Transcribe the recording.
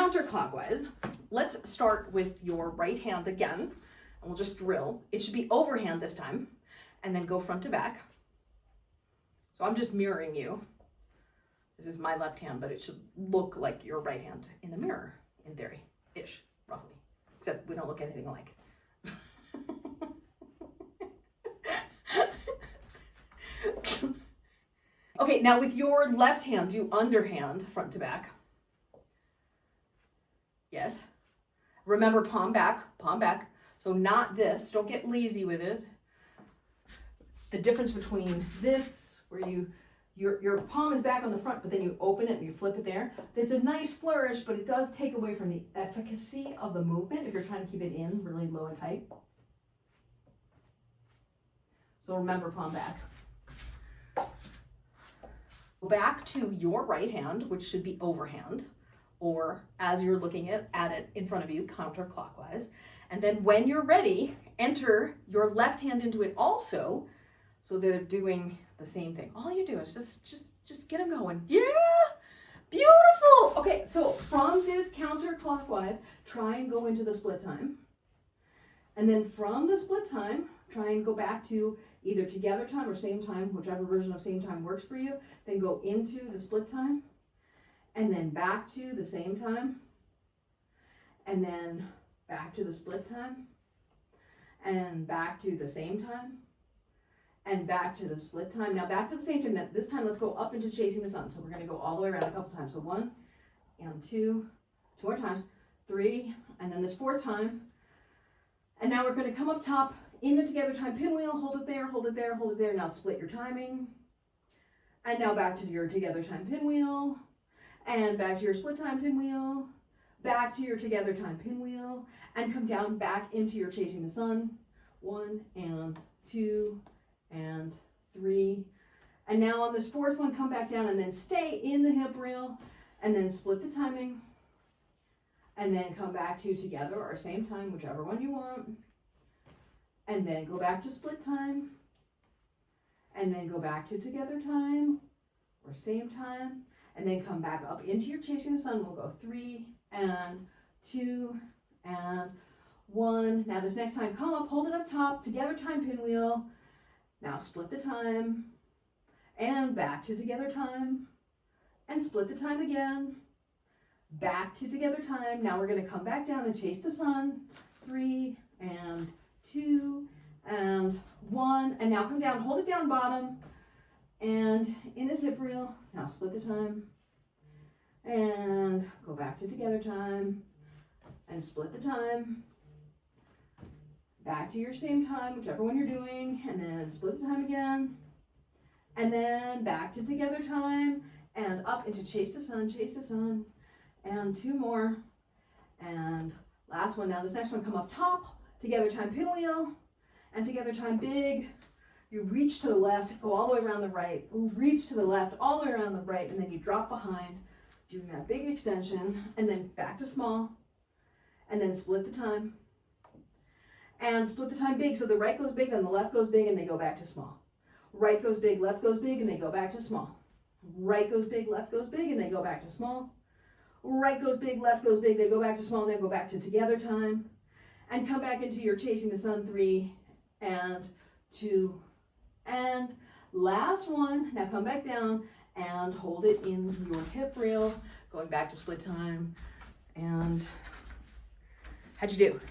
counterclockwise, let's start with your right hand again, and we'll just drill. It should be overhand this time, and then go front to back. So I'm just mirroring you. This is my left hand, but it should look like your right hand in a mirror, in theory-ish, roughly. Except we don't look anything alike. Okay, now with your left hand, do underhand, front to back. Yes. Remember, palm back, palm back. So not this, don't get lazy with it. The difference between this, where your palm is back on the front, but then you open it and you flip it there. It's a nice flourish, but it does take away from the efficacy of the movement if you're trying to keep it in really low and tight. So remember, palm back. Go back to your right hand, which should be overhand, or as you're looking at it in front of you, counterclockwise. And then when you're ready, enter your left hand into it also, so they're doing the same thing. All you do is just get them going. Yeah, beautiful. Okay, so from this counterclockwise, try and go into the split time. And then from the split time, try and go back to either together time or same time, whichever version of same time works for you. Then go into the split time, and then back to the same time, and then back to the split time, and back to the same time, and back to the split time. Now back to the same time. This time let's go up into chasing the sun. So we're going to go all the way around a couple times. So 1 and 2 more times, 3, and then this 4th time. And now we're going to come up top in the together time pinwheel, hold it there, hold it there, hold it there. Now split your timing. And now back to your together time pinwheel, and back to your split time pinwheel, back to your together time pinwheel, and come down back into your chasing the sun. 1 and 2 and 3. And now on this 4th one, come back down and then stay in the hip reel, and then split the timing, and then come back to together or same time, whichever one you want. And then go back to split time, and then go back to together time or same time, and then come back up into your chasing the sun. We'll go 3 and 2 and 1. Now this next time, come up, hold it up top, together time pinwheel. Now split the time, and back to together time, and split the time again, back to together time. Now we're going to come back down and chase the sun. 3 and 2 and 1, and now come down, hold it down bottom, and in this hip reel, now split the time, and go back to together time, and split the time, back to your same time, whichever one you're doing, and then split the time again, and then back to together time, and up into chase the sun, and 2 more, and last one. Now this next one, come up top, together time pinwheel, and together time big. You reach to the left, go all the way around the right, reach to the left, all the way around the right, and then you drop behind, doing that big extension, and then back to small, and then split the time, and split the time big. So the right goes big, then the left goes big, and they go back to small. Right goes big, left goes big, and they go back to small. Right goes big, left goes big, and they go back to small. Right goes big, left goes big, they go back to small, and then go back to together time, and come back into your chasing the sun. 3 and 2 and last one. Now come back down and hold it in your hip reel, going back to split time. And how'd you do?